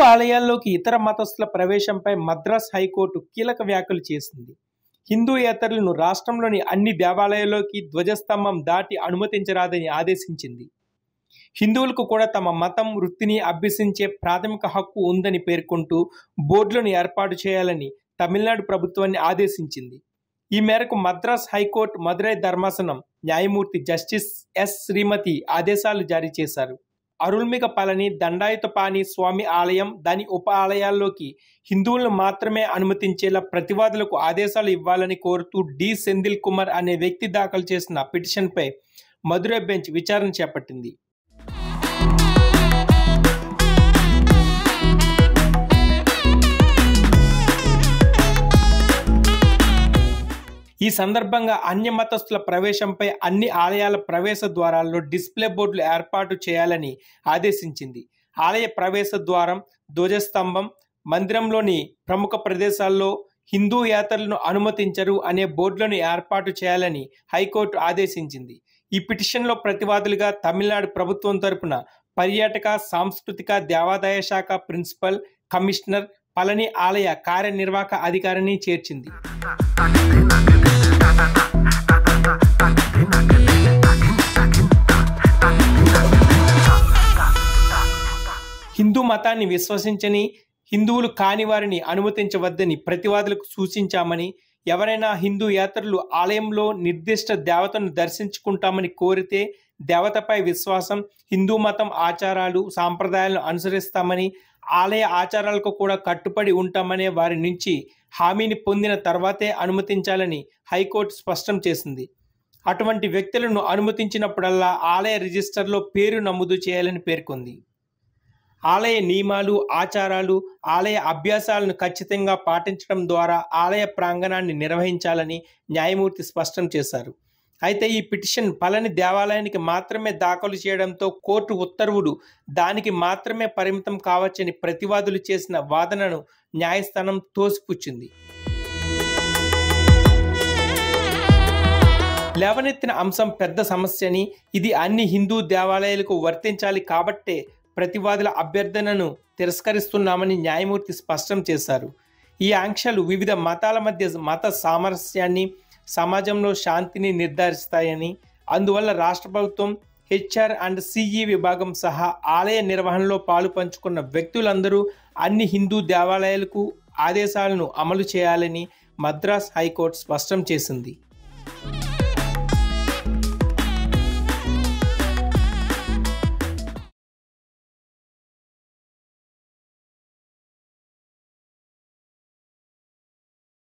ఆలయాల్లోకి ఇతర మతస్థుల ప్రవేశంపై మద్రాస్ హైకోర్టు కీలక వ్యాఖ్యలు చేసింది. హిందూయేతరులను రాష్ట్రంలోని అన్ని దేవాలయాల్లోకి ధ్వజస్తంభం దాటి అనుమతించరాదని ఆదేశించింది. హిందువులకు కూడా తమ మతం, వృత్తిని అభ్యసించే ప్రాథమిక హక్కు ఉందని పేర్కొంటూ బోర్డులను ఏర్పాటు చేయాలని తమిళనాడు ప్రభుత్వాన్ని ఆదేశించింది. ఈ మేరకు మద్రాస్ హైకోర్టు మదురై ధర్మాసనం న్యాయమూర్తి జస్టిస్ ఎస్. శ్రీమతి ఆదేశాలు జారీ చేశారు. అరుల్మిగ పళని దండాయుధపాణి స్వామి ఆలయం, దాని ఉప ఆలయాల్లోకి హిందువులను మాత్రమే అనుమతించేలా ప్రతివాదులకు ఆదేశాలు ఇవ్వాలని కోరుతూ డి. సెంధిల్ కుమార్ అనే వ్యక్తి దాఖలు చేసిన పిటిషన్పై మదురై బెంచ్ విచారణ చేపట్టింది. ఈ సందర్భంగా అన్య మతస్థుల ప్రవేశంపై అన్ని ఆలయాల ప్రవేశ ద్వారాల్లో డిస్ప్లే బోర్డులు ఏర్పాటు చేయాలని ఆదేశించింది. ఆలయ ప్రవేశ ద్వారం, ధ్వజస్తంభం, మందిరంలోని ప్రముఖ ప్రదేశాల్లో హిందూయేతరులను అనుమతించరు అనే బోర్డులను ఏర్పాటు చేయాలని హైకోర్టు ఆదేశించింది. ఈ పిటిషన్లో ప్రతివాదులుగా తమిళనాడు ప్రభుత్వం తరపున పర్యాటక, సాంస్కృతిక, దేవాదాయ శాఖ ప్రిన్సిపల్ కమిషనర్, పళని ఆలయ కార్యనిర్వాహక అధికారిని చేర్చింది. హిందూ మతాన్ని విశ్వసించని, హిందువులు కాని వారిని అనుమతించవద్దని ప్రతివాదులకు సూచించామని, ఎవరైనా హిందూయేతరులు ఆలయంలో నిర్దిష్ట దేవతను దర్శించుకుంటామని కోరితే దేవతపై విశ్వాసం, హిందూ మతం ఆచారాలు, సాంప్రదాయాలను అనుసరిస్తామని, ఆలయ ఆచారాలకు కూడా కట్టుబడి ఉంటామనే వారి నుంచి హామీని పొందిన తర్వాతే అనుమతించాలని హైకోర్టు స్పష్టం చేసింది. అటువంటి వ్యక్తులను అనుమతించినప్పుడల్లా ఆలయ రిజిస్టర్లో పేరు నమోదు చేయాలని పేర్కొంది. ఆలయ నియమాలు, ఆచారాలు, ఆలయ అభ్యాసాలను ఖచ్చితంగా పాటించడం ద్వారా ఆలయ ప్రాంగణాన్ని నిర్వహించాలని న్యాయమూర్తి స్పష్టం చేశారు. అయితే ఈ పిటిషన్ పళని దేవాలయానికి మాత్రమే దాఖలు చేయడంతో కోర్టు ఉత్తర్వులు దానికి మాత్రమే పరిమితం కావచ్చని ప్రతివాదులు చేసిన వాదనను న్యాయస్థానం తోసిపుచ్చింది. లేవనెత్తిన అంశం పెద్ద సమస్యని, ఇది అన్ని హిందూ దేవాలయాలకు వర్తించాలి కాబట్టే ప్రతివాదుల అభ్యర్థనను తిరస్కరిస్తున్నామని న్యాయమూర్తి స్పష్టం చేశారు. ఈ ఆంక్షలు వివిధ మతాల మధ్య మత సామరస్యాన్ని, సమాజంలో శాంతిని నిర్ధారిస్తాయని, అందువల్ల రాష్ట్ర ప్రభుత్వం, HR అండ్ CE విభాగం సహా ఆలయ నిర్వహణలో పాలు పంచుకున్న వ్యక్తులందరూ అన్ని హిందూ దేవాలయాలకు ఆదేశాలను అమలు చేయాలని మద్రాస్ హైకోర్టు స్పష్టం చేసింది.